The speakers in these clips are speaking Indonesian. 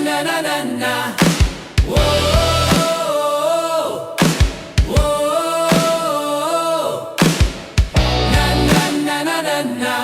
na na na na. Whoa, whoa, na na na na na na.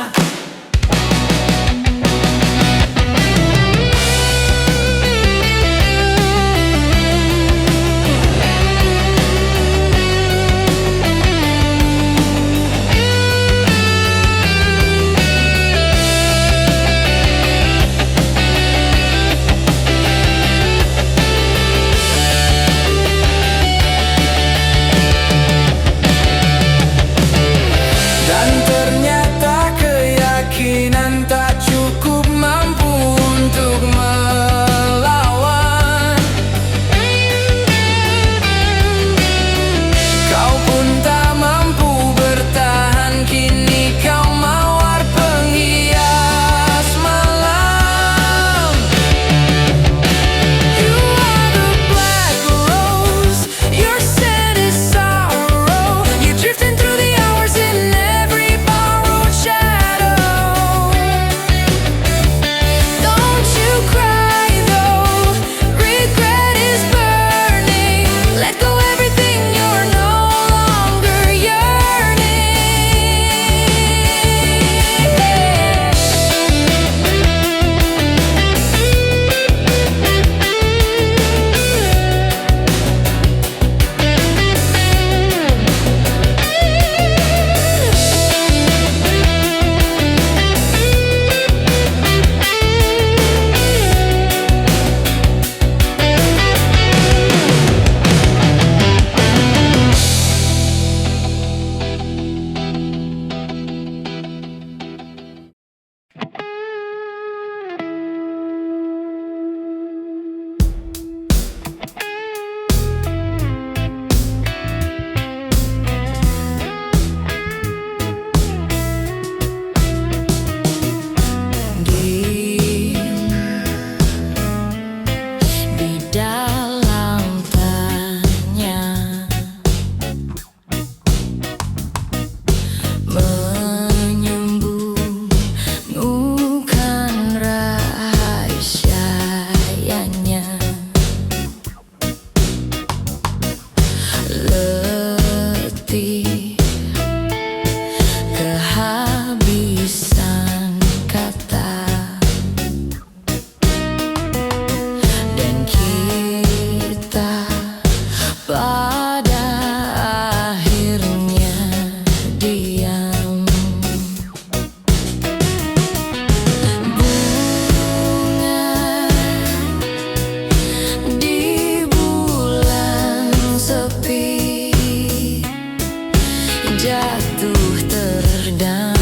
Jatuh terdampar,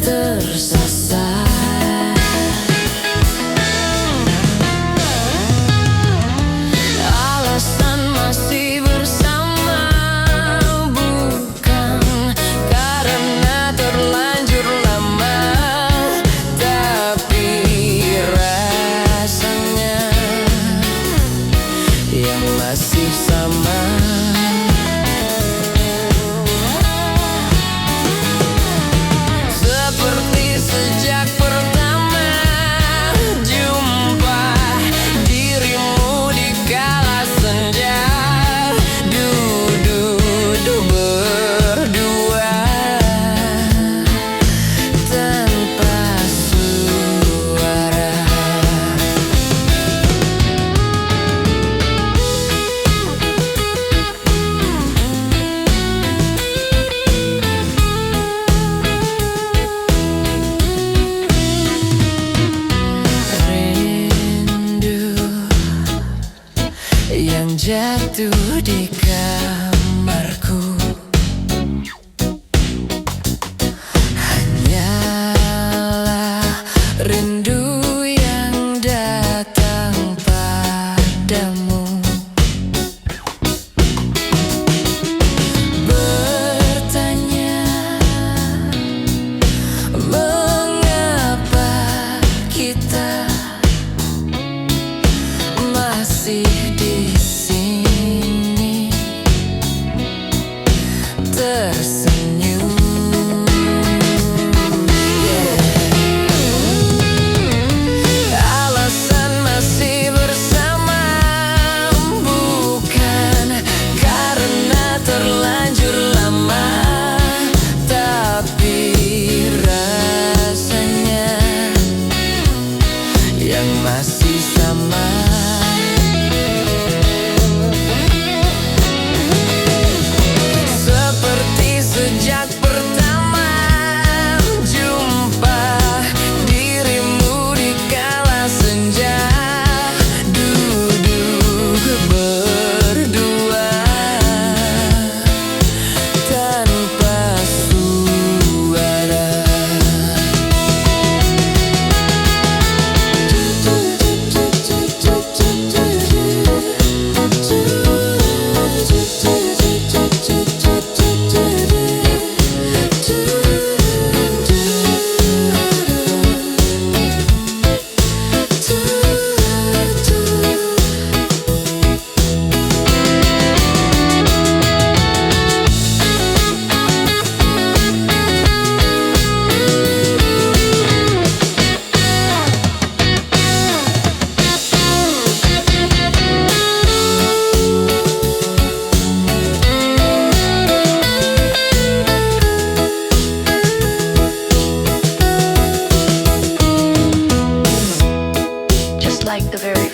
tersasar. Alasan masih bersama bukan karena terlanjur lama, tapi rasanya yang masih sama. Jatuh di kamarku hanyalah rindu yang datang padamu, bertanya mengapa kita masih di sini.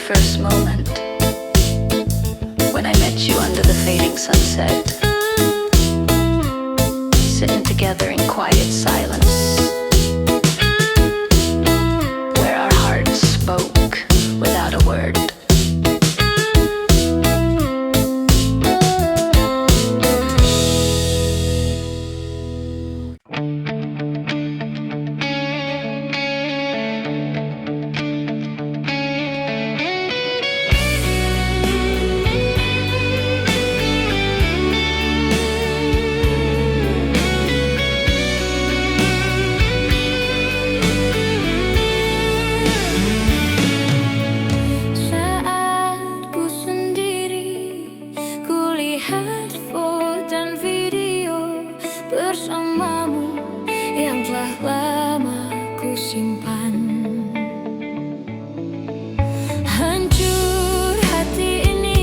first moment when I met you under the fading sunset, sitting together in quiet silence, where our hearts spoke without a word. Bersamamu yang telah lama ku simpan. Hancur hati ini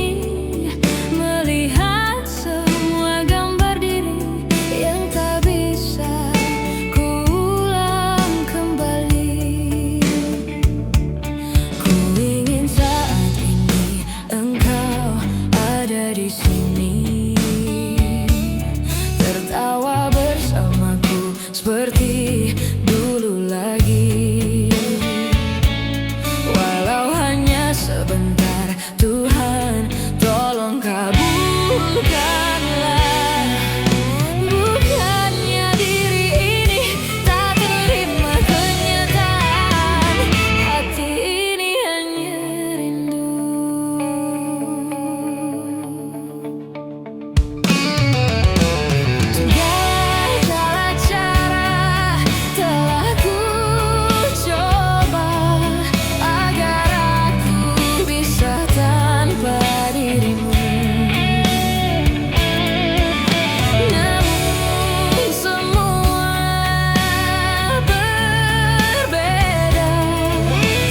melihat semua gambar diri yang tak bisa ku ulang kembali. Ku ingin saat ini engkau ada di sini, tertawa bersamaku seperti dulu lagi. Walau hanya sebentar, Tuhan tolong kabulkanlah. Bukannya diri ini tak terima kenyataan, hati ini hanya rindu. Segala cara telah ku coba agar aku bisa tanpa dirimu. Namun semua berbeda,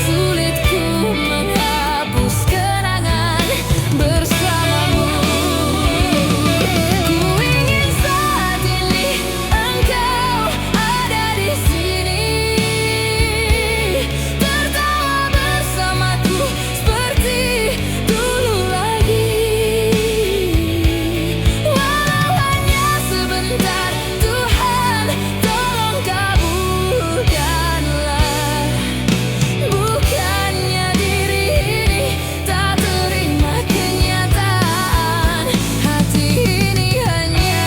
sulit ku menghapus kenangan bersamamu. Ku ingin saat ini engkau ada di sini, tertawa bersamaku seperti dulu lagi. Walau hanya sebentar, Tuhan tolong kabulkanlah. Bukannya diri ini tak terima kenyataan, hati ini hanya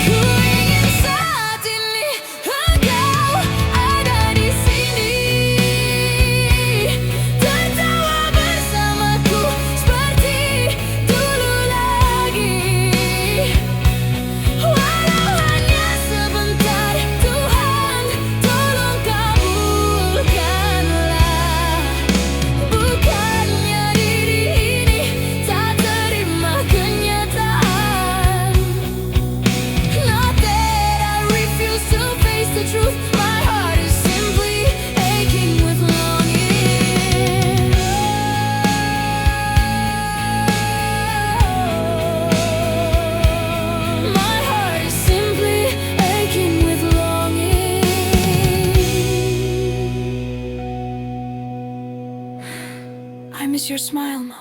Ku ingin saat ini engkau ada di sini, tertawa bersamaku seperti dulu lagi. Walau hanya sebentar, Tuhan tolong kabulkanlah. Bukannya diri ini tak terima kenyataan. Not that I refuse to face the truth, my heart is simply aching with longing. My heart is simply aching with longing. I miss your smile, Mom.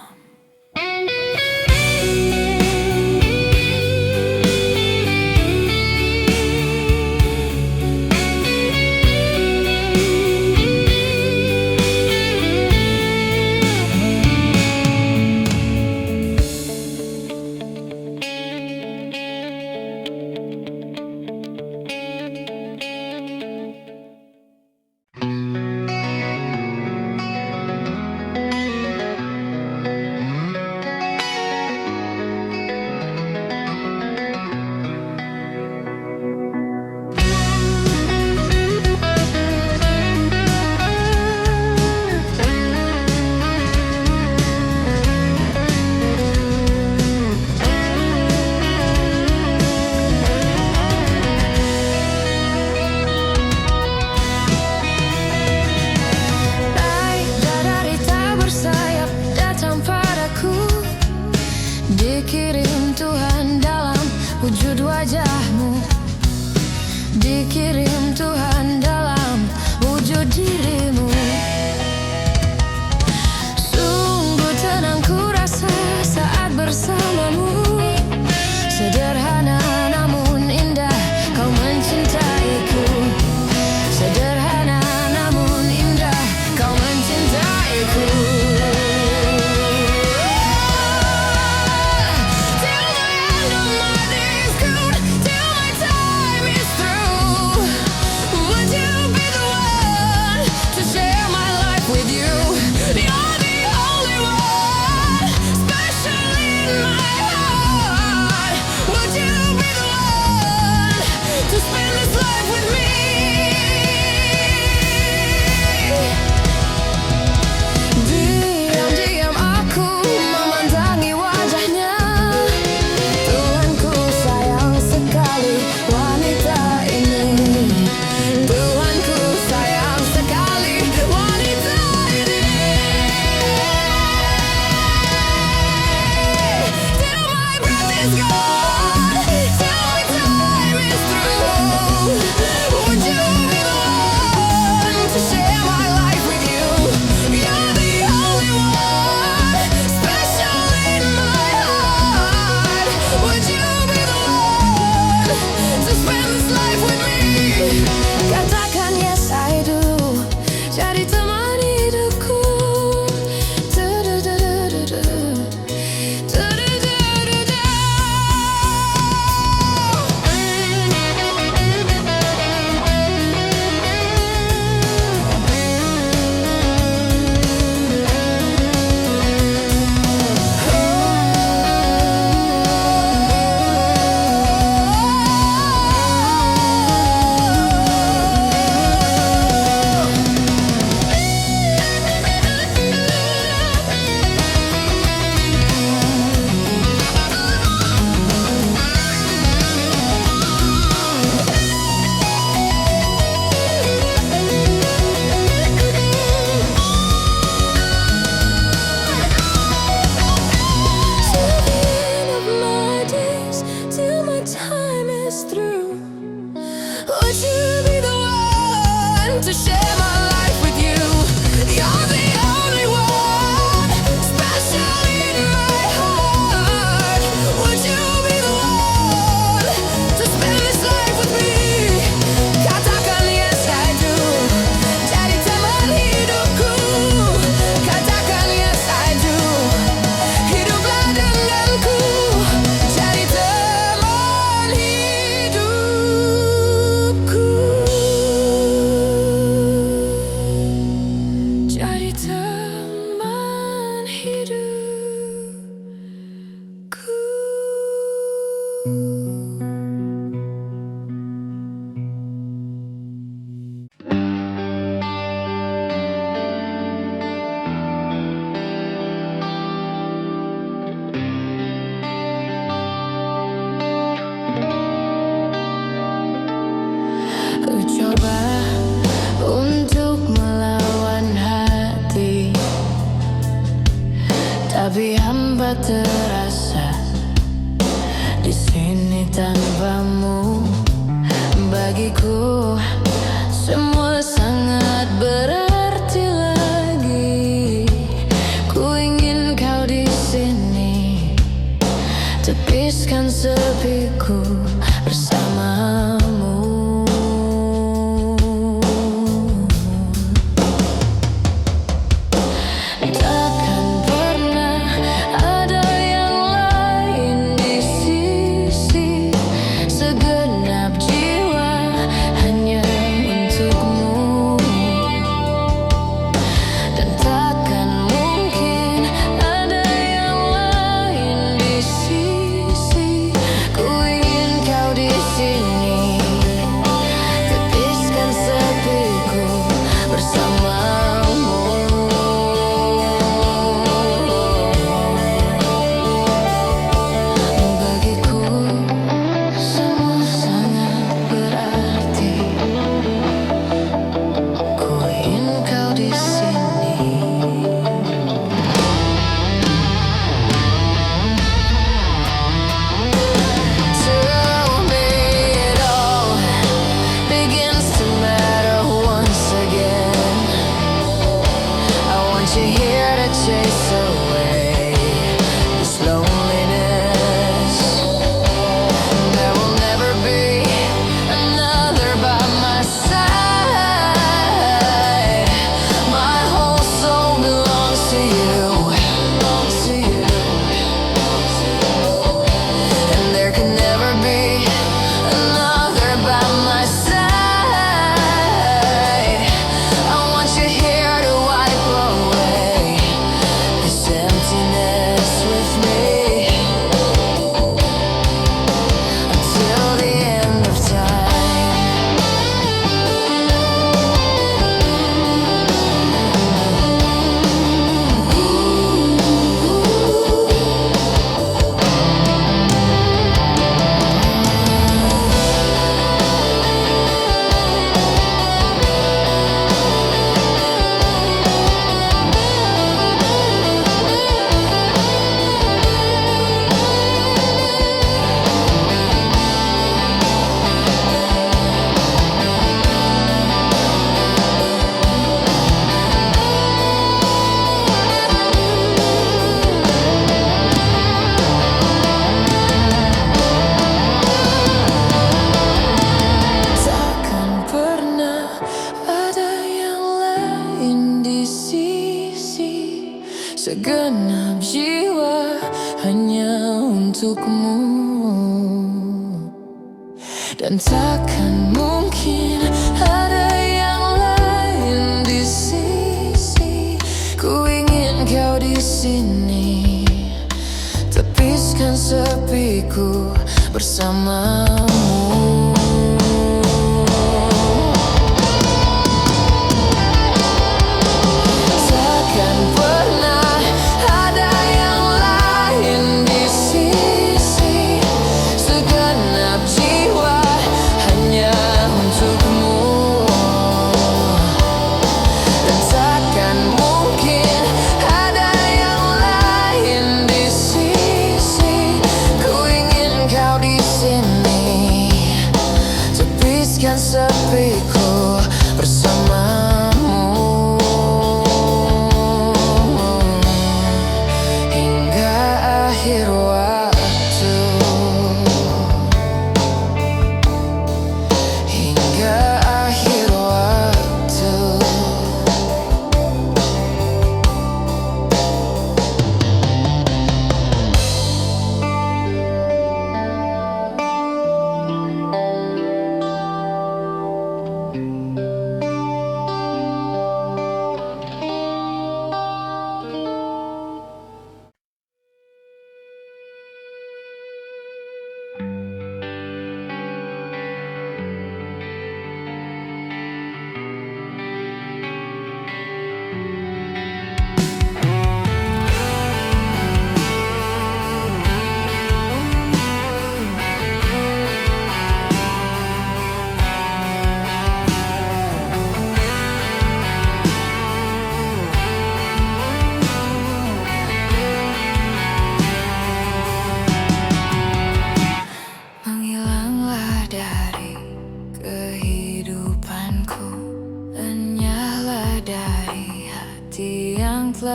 tapi hampa terasa di sini tanpamu. Bagiku semua sangat berarti lagi. Ku ingin kau di sini, tepiskan sepiku bersamamu. Takkan pernah ada yang lain di sisi, segenap jiwa hanya untukmu. Dan takkan mungkin ada yang lain di sisi. Ku ingin kau di sini, tepiskan sepiku bersamamu. Bagiku semua sangat berarti. Ku ingin kau di sini. Tell me it all begins to matter once again. I want you here to chase away this loneliness. There will never be another by my side. My whole soul belongs to you, and there can never be another by my side. I want you here to wipe away this emptiness with me until the end of time. Takkan pernah ada yang lain di sisi, segenap jiwa hanya untukmu. Dan takkan mungkin ada yang lain di sisi. Ku ingin kau di sini, tepiskan sepiku bersamamu. Takkan pernah ada yang lain di sisi, segenap jiwa hanya untukmu. Dan takkan mungkin ada yang lain di sisi. Ku ingin kau di sini,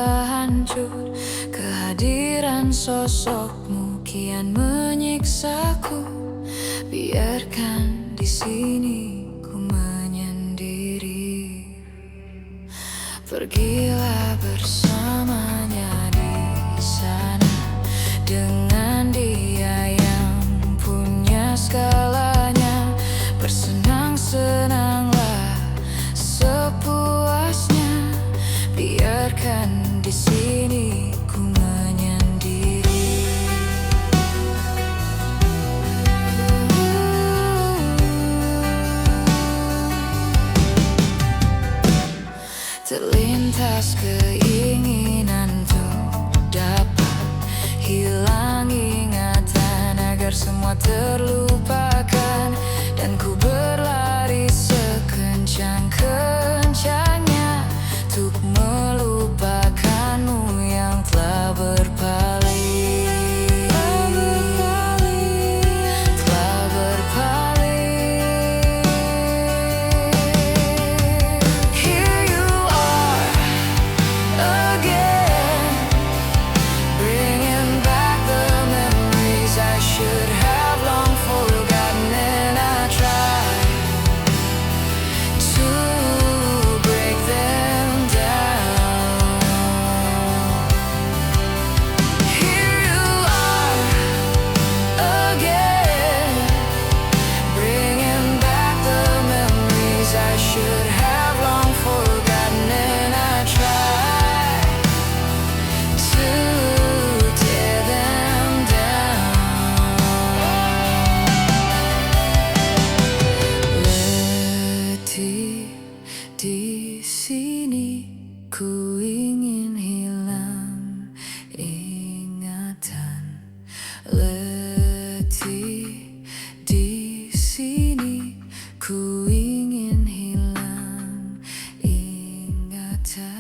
telah hancur. Kehadiran sosokmu kian menyiksaku. Biarkan di sini ku menyendiri. Pergilah bersamanya di sana dengan dia yang punya segalanya. Bersenang-senanglah sepuasnya. Biarkan di sini ku menyendiri. Terlintas keinginan untuk dapat hilang ingatan agar semua terlupakan, dan ku berlari sekencang-kencangnya untuk melupakanmu yang telah berpaling. Telah berpaling. Here you are again, bringing back the memories I should have long forgotten, and I tried to break them down. Here you are again, bringing back the memories I should have long forgotten, and I tried to tear them down. Letih di sini, ku ingin hilang ingatan. Letih di sini, ku ingin hilang ingatan.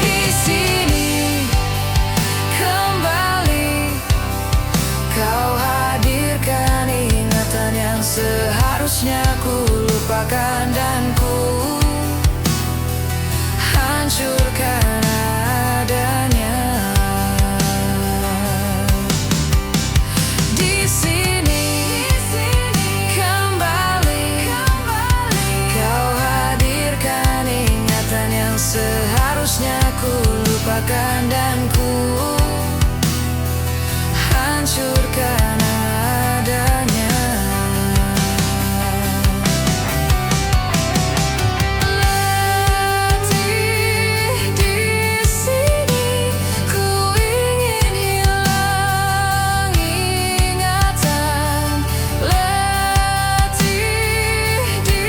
Di sini kembali, kau hadirkan ingatan yang seharusnya ku lupakan, dan ku hancurkan adanya. Di sini kembali, kau hadirkan ingatan yang seharusnya ku lupakan, dan ku hancurkan adanya. Letih di sini, ku ingin hilang ingatan. Letih di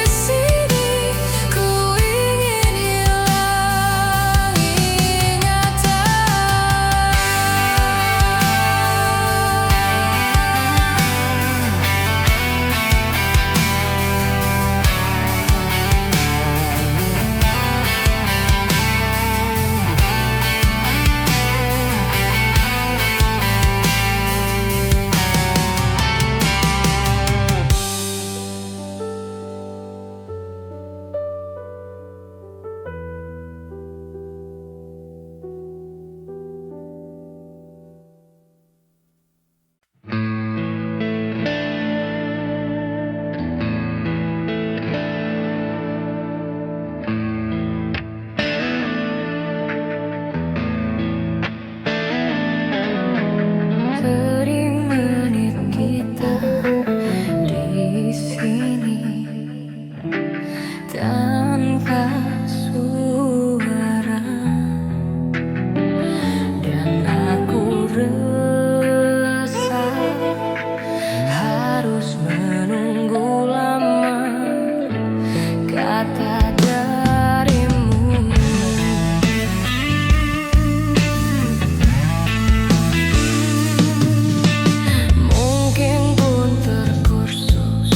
sini, ku ingin hilang Bering menit kita di sini tanpa suara, dan aku resah harus menunggu lama kata darimu. Mungkin pun terkursus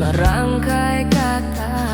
merangkai kata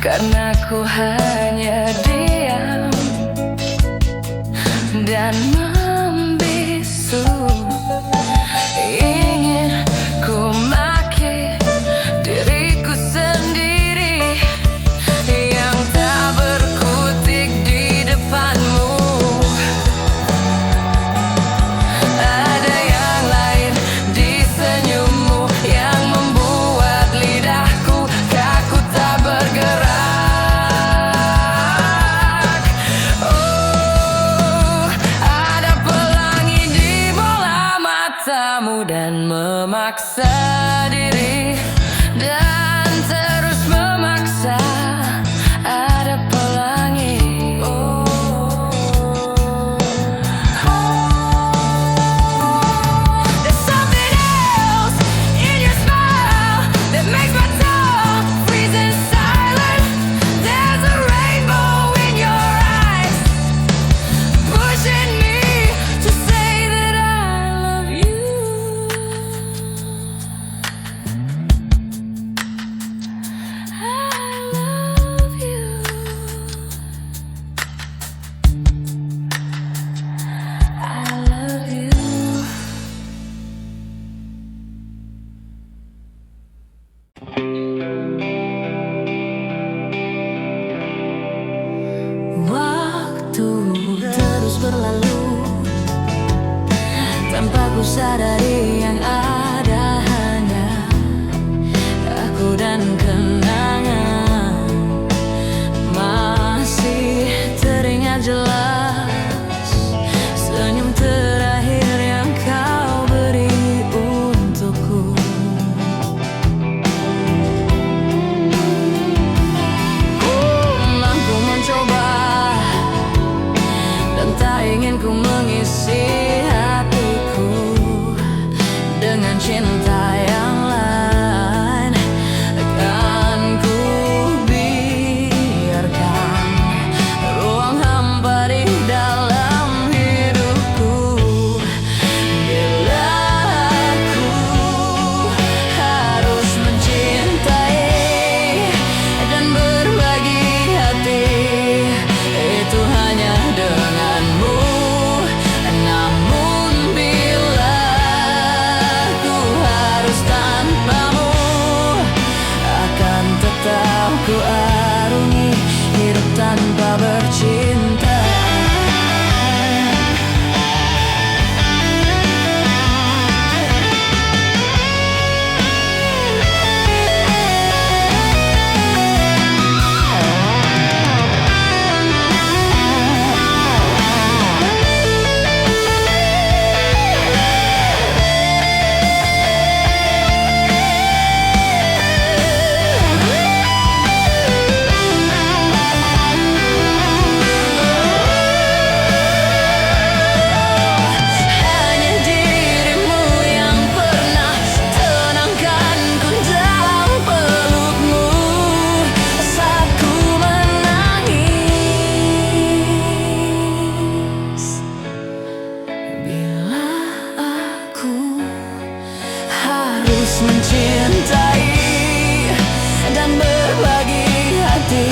karena ku hanya diam dan membisu. Ingin ku maki diriku sendiri yang tak berkutik di depanmu. Ada yang lain di senyummu yang membuat lidahku kaku tak bergerak. Oh, ada pelangi di bola matamu dan memaksa diri dan terus memaksa. Ada pelangi. There's something else in your smile that makes my tongue freeze in silence. There's a rainbow in your eyes, pushing me to say that I love you. I love you. I love you. Waktu terus berlalu tanpa ku sadari yang ada hanya aku dan kenangan. Masih teringat jelas senyum terakhir yang kau beri untukku. Ku mencoba dan tak ingin ku mengisi hatiku dengan cinta yang lain. Akan ku biarkan ruang hampa di dalam hidupku. Bila aku harus mencintai dan berbagi hati, itu hanya denganmu. Namun bila ku harus tanpamu, akan tetap ku arungi hidup tanpa bercinta. Hanya dirimu yang pernah tenangkanku dalam pelukmu saat ku menangis. Bila aku harus mencintai dan berbagi hati,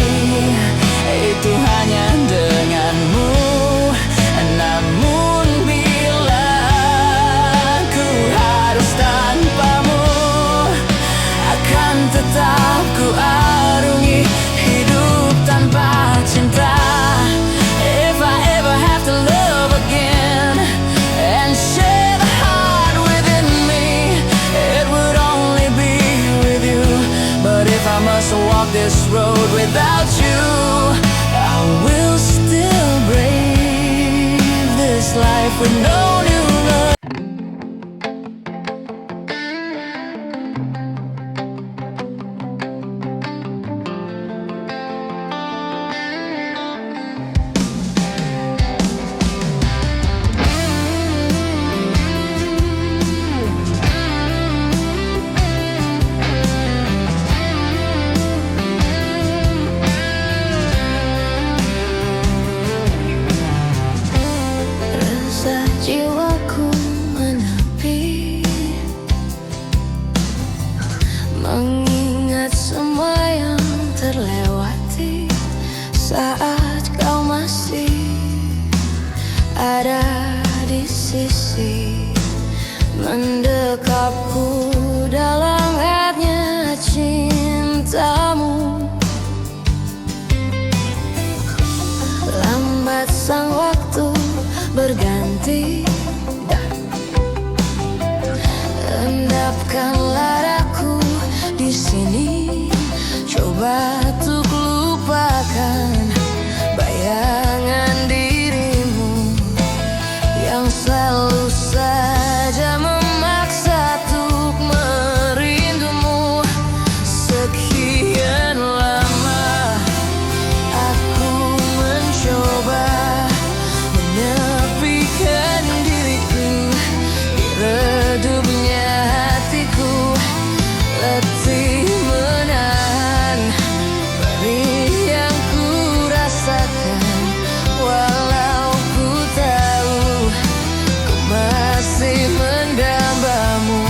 itu hanya denganmu. Namun bila ku harus tanpamu, akan tetap ku arungi hidup tanpa cinta. If I ever have to love again and share the heart within me, it would only be with you. But if I must walk this road without you, I will still brave this life with no new love. saat kau masih ada di sisi, mendekapku dalam hatnya cintamu. Lambat sang waktu berganti, endapkanlah daku di sini. Coba untuk lupakan bayangan dirimu yang selalu saja memaksa untuk merindumu. Sekian lama aku mencoba menepikan diriku di redupnya hatiku, letih menahan perih yang ku rasakan. Walau ku tahu ku masih mendambamu.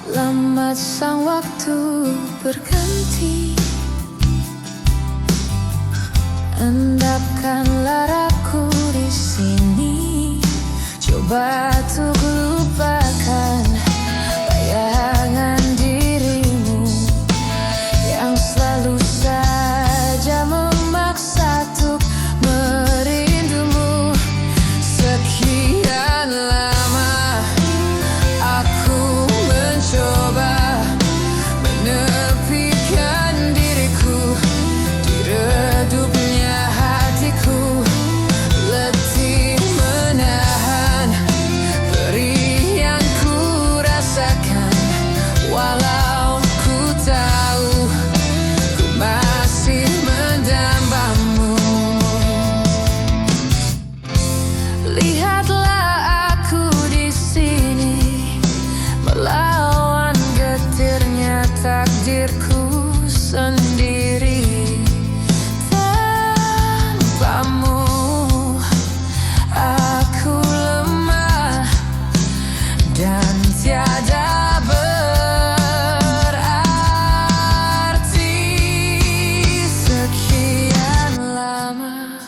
Lambat sang waktu berganti, endapkanlah aku di sini. Coba untuk lupakan bayangan dirimu yang selalu saja memaksa untuk merindumu. Sekian lama aku mencoba menepikan diriku di redupnya hatiku, letih menahan perih yang ku rasakan. Walau ku tahu ku masih mendambamu. Lihatlah aku di sini melawan getirnya takdirku sendiri. Tanpamu aku lemah dan tiada berarti. Sekian lama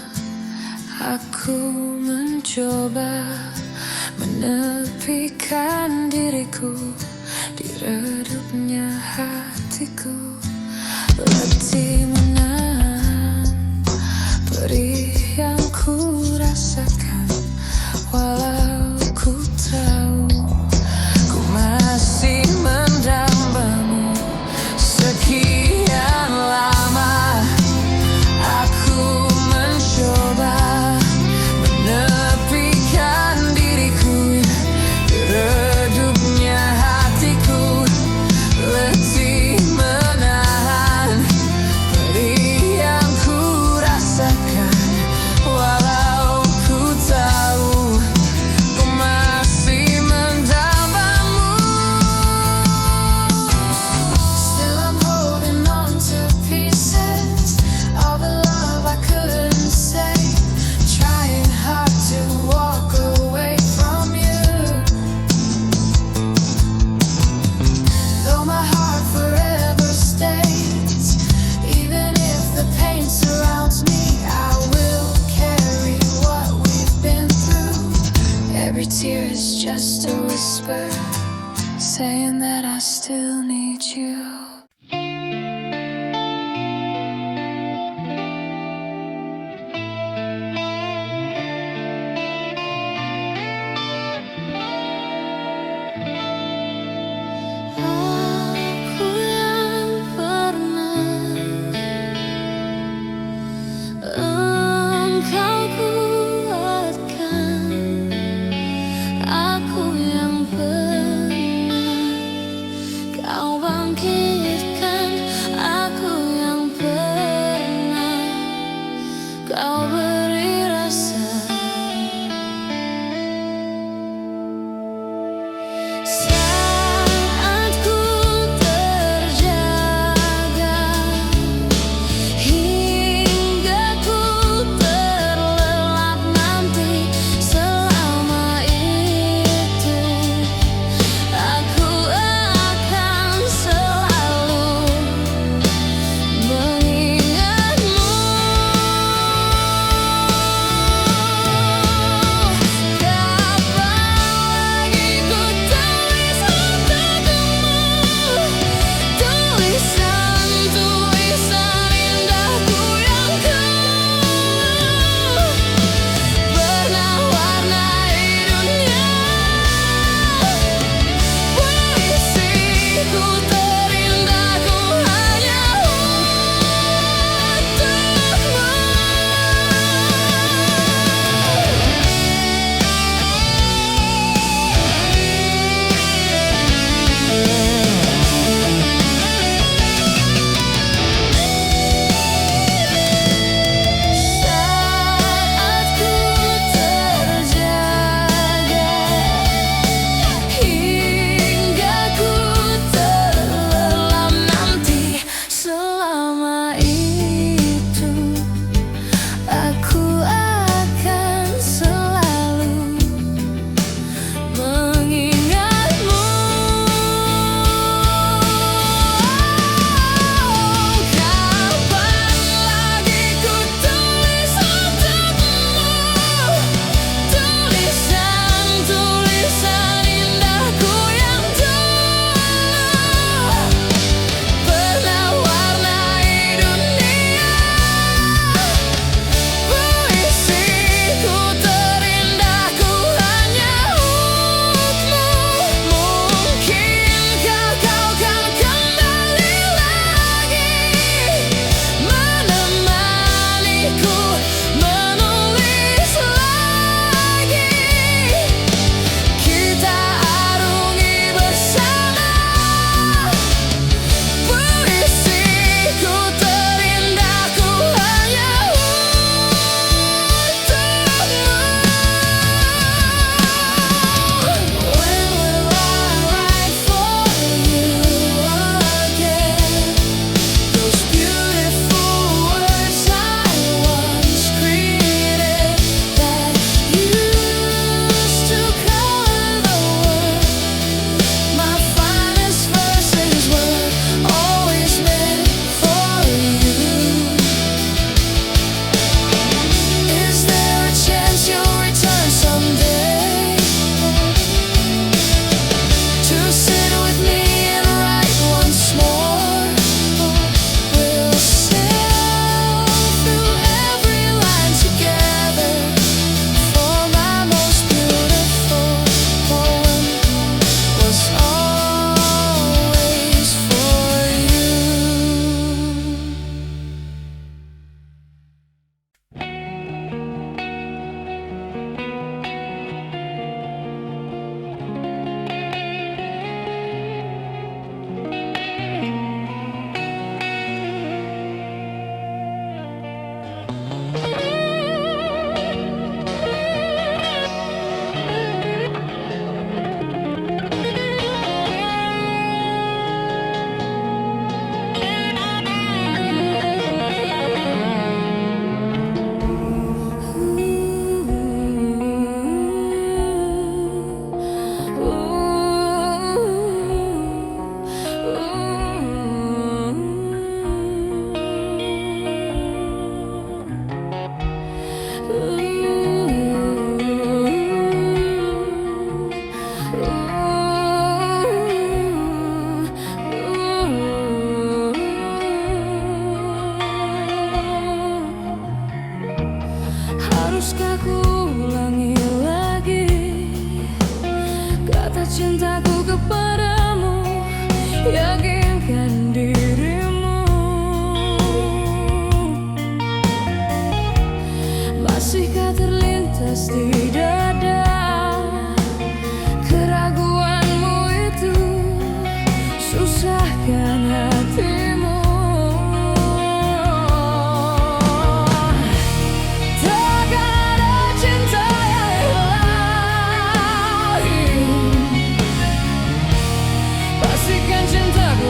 aku mencoba menepikan diriku di redupnya hatiku, letih menahan perih yang ku rasakan. Walau ku tahu ku masih mendambamu. Sekian lama aku mencoba menepikan diriku di redupnya hatiku, letih menahan perih yang ku rasakan. Walau ku tahu ku masih mendambamu. Still I'm holding on to pieces of the love I couldn't say, trying hard to walk away from you. Though my heart forever stays, even if the pain surrounds me, I will carry what we've been through. Every tear is just a whisper saying that I still need you. Aku yang pernah engkau kuatkan, aku yang pernah kau bangkitkan. Maukah ku ulangi lagi kata cintaku kepadamu, yakinkan dirimu. Masihkah terlintas di dada keraguanmu itu, susahkan hatimu. Cintaku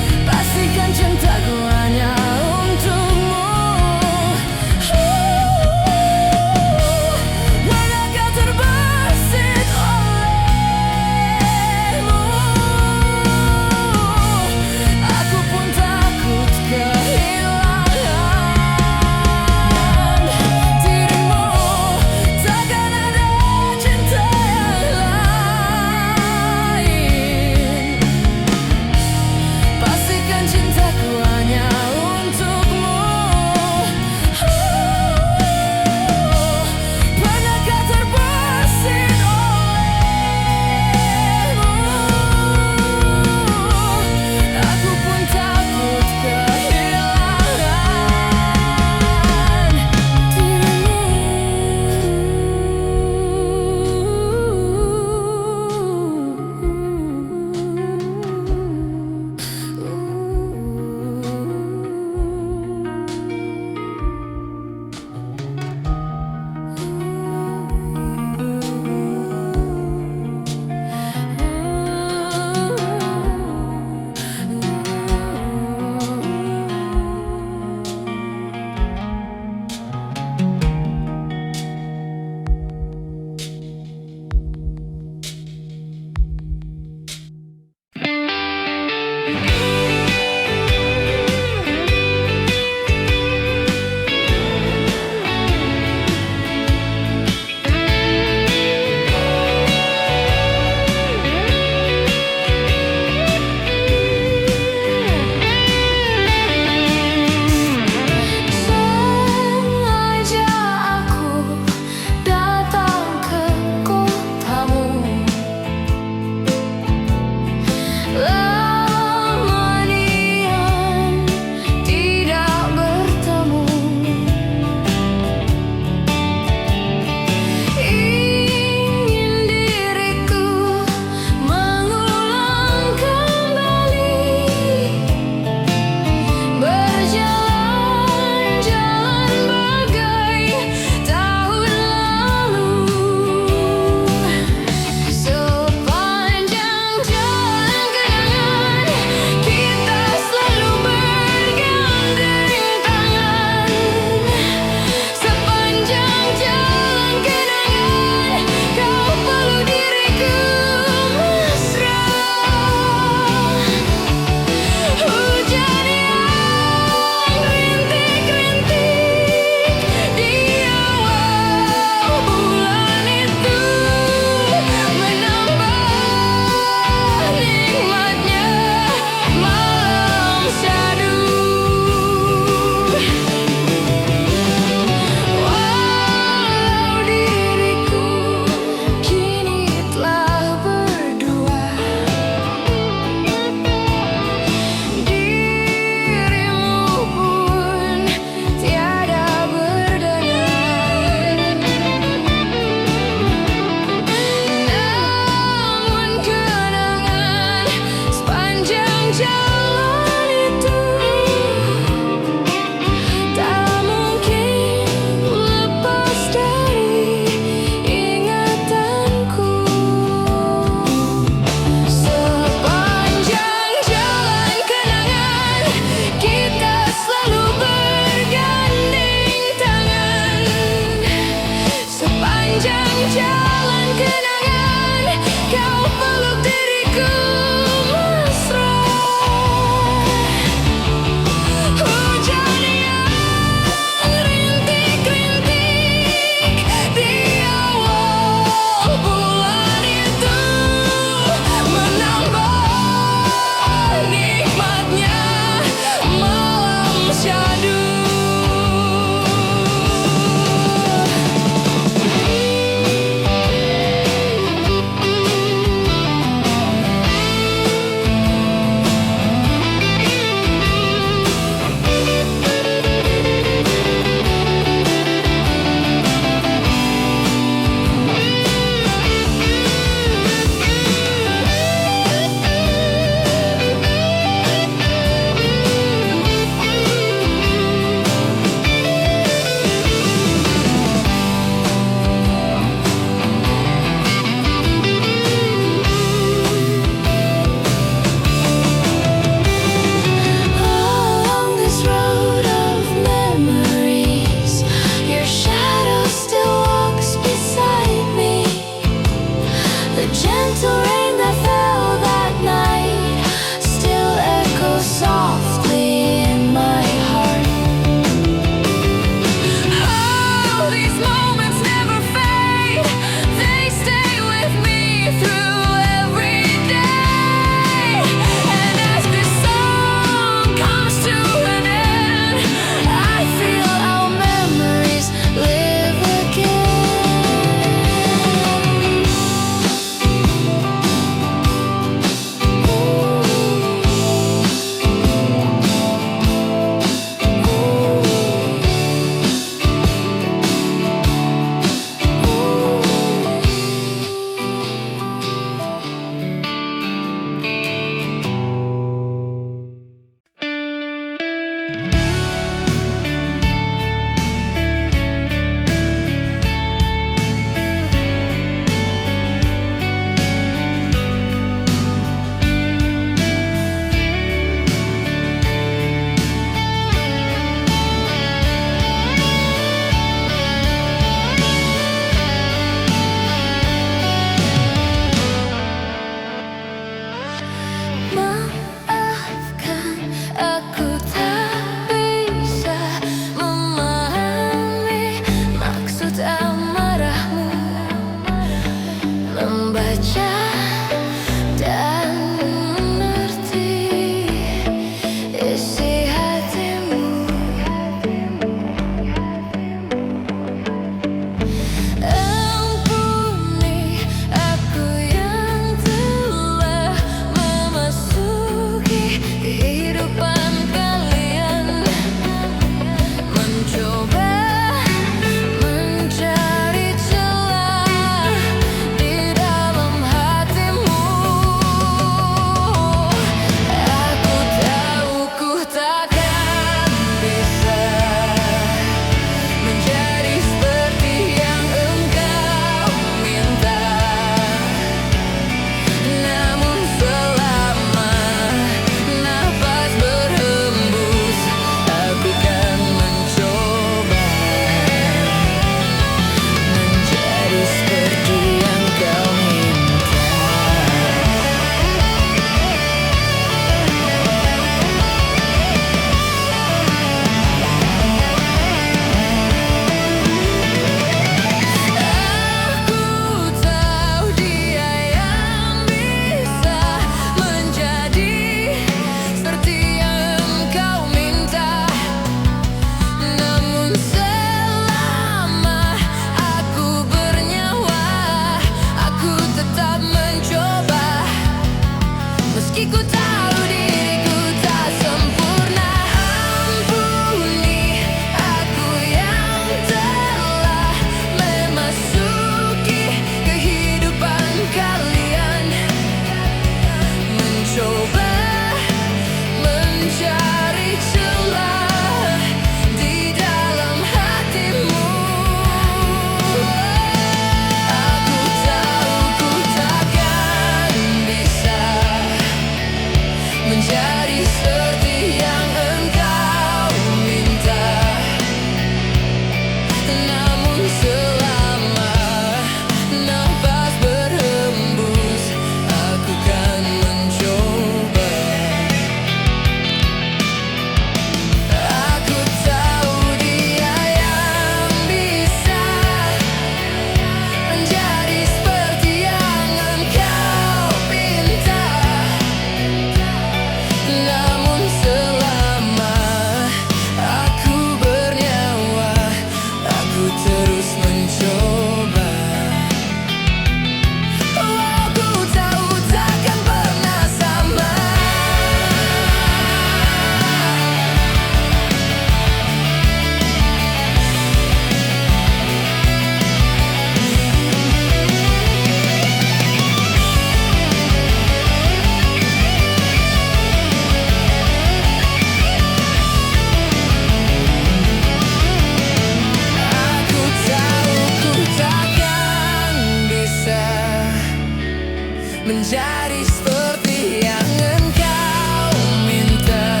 menjadi seperti yang engkau minta.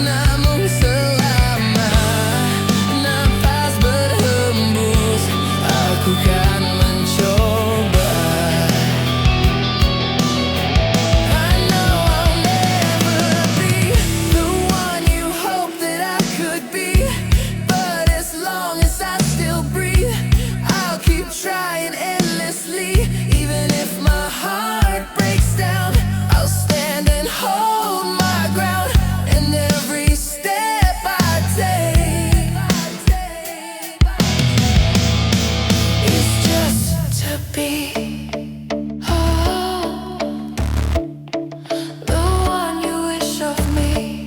Namun selama nafas berhembus, aku kan mencoba. I know I'll never be the one you hope that I could be, but as long as I still breathe, I'll keep trying endlessly. Even if my heart breaks down, I'll stand and hold my ground. And every step I take is just to be the one you wish of me.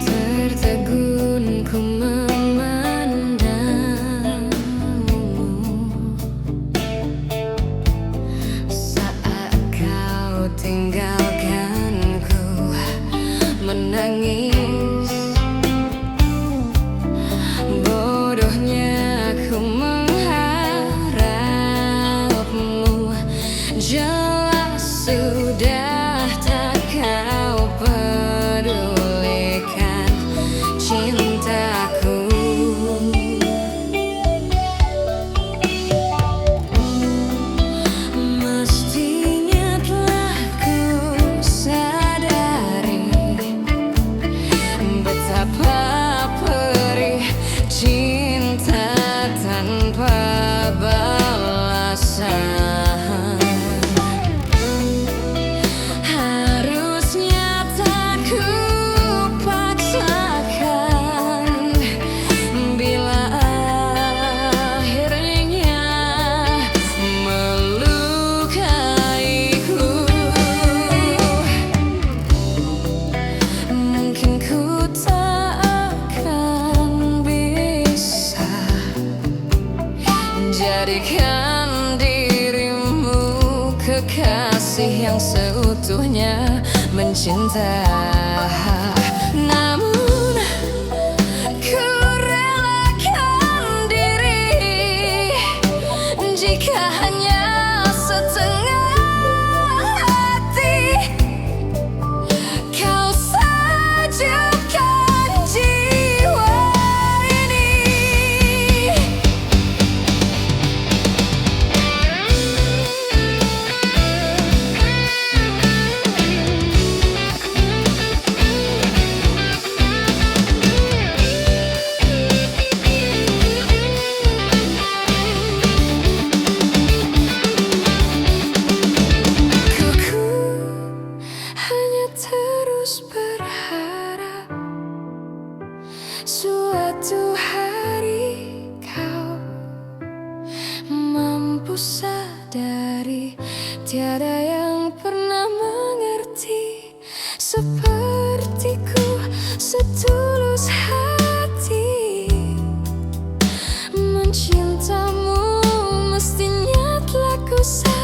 Tertegun ku memandangmu saat kau tinggalkanku, menangis. Bodohnya ku mengharapmu, jelas sudah tak kau pedulikan cintaku. Mestinya telah ku sadari betapa perih cinta tanpa balasan. Harusnya tak ku paksakan bila akhirnya melukaiku. Mungkin ku tak akan bisa jadikan dirimu kekasih yang seutuhnya mencinta. Namun ku relakan diri jika hanya setengah hati kau sajukan jiwa ini. Ku hanya terus berharap suatu hari kau mampu sadari tiada yang pernah mengerti sepertiku setulus hati. Mencintamu mestinya telah ku sadar.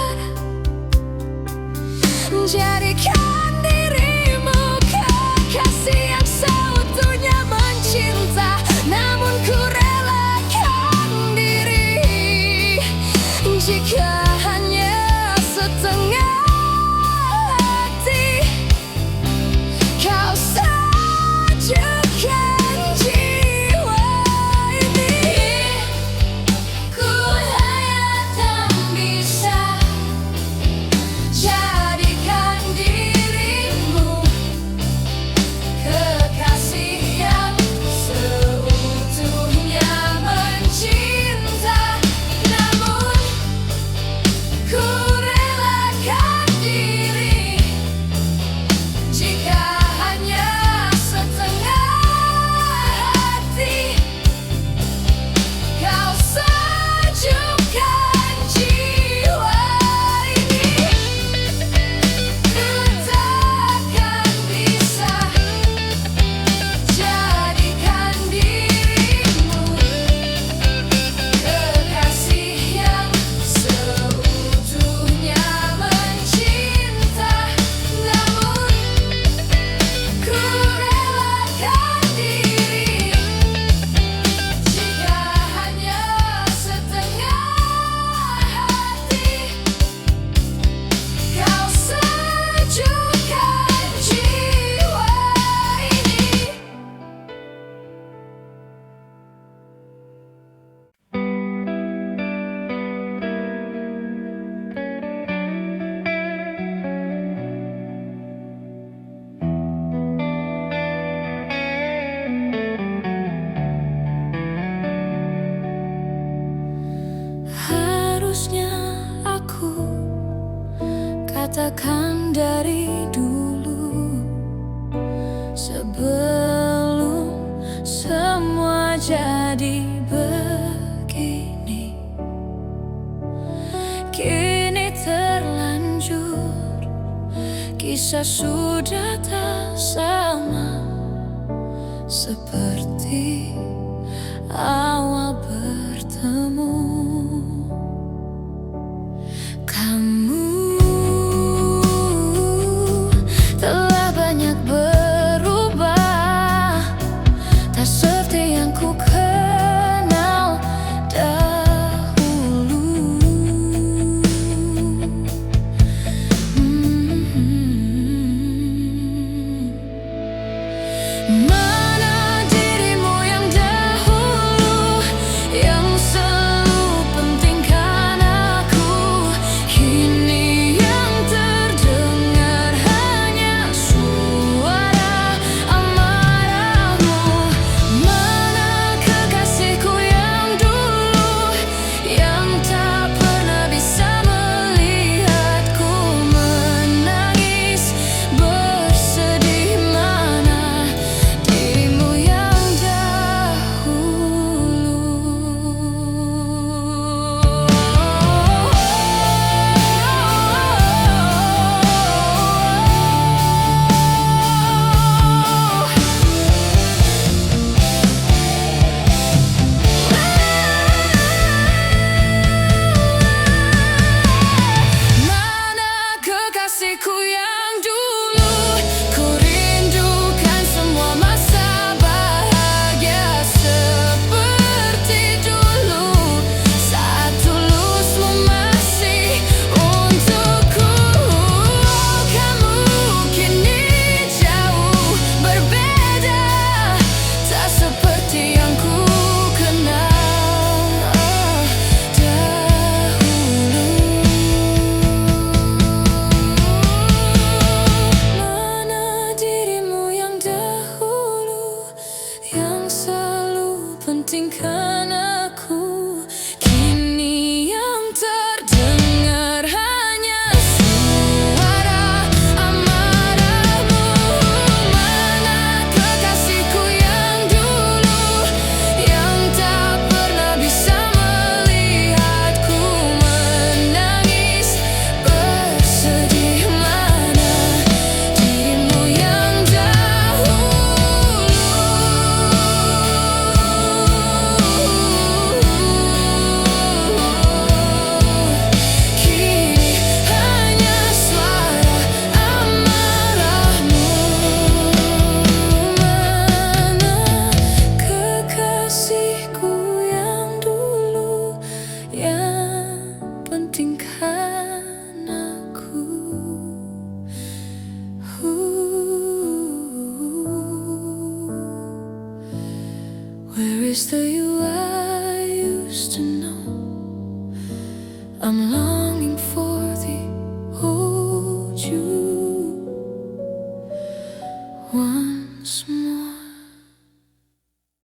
Jadikan dirimu kekasih yang seutuhnya mencinta. Namun ku relakan diri jika hanya setengah hati Sebelum semua jadi begini, kini terlanjur, kisah sudah tak sama seperti awal bertemu. Kamu telah banyak berubah, tak seperti yang ku kenal dahulu. Mana dirimu yang dahulu, yang selalu pentingkan aku, kini yang terdengar hanya suara amarahmu. Mana kekasihku yang dulu, yang tak pernah bisa melihatku menangis bersedih. Mana dirimu yang Mana kekasihku yang dulu, ku rindukan semua masa bahagia seperti dulu, saat tulusmu masih untukku. Kamu kini jauh berbeda, tak seperti yang ku kenal dahulu. Mana dirimu yang dahulu, yang selalu pentingkan aku, kini yang terdengar hanya suara amarahmu. Mana kekasihku yang dulu, yang tak pernah bisa melihatku menangis bersedih. Mana dirimu yang dahulu, kini hanya suara amarahmu. Mana kekasihku yang dulu, yang pentingkan aku. Where is the you I used to know? I'm longing for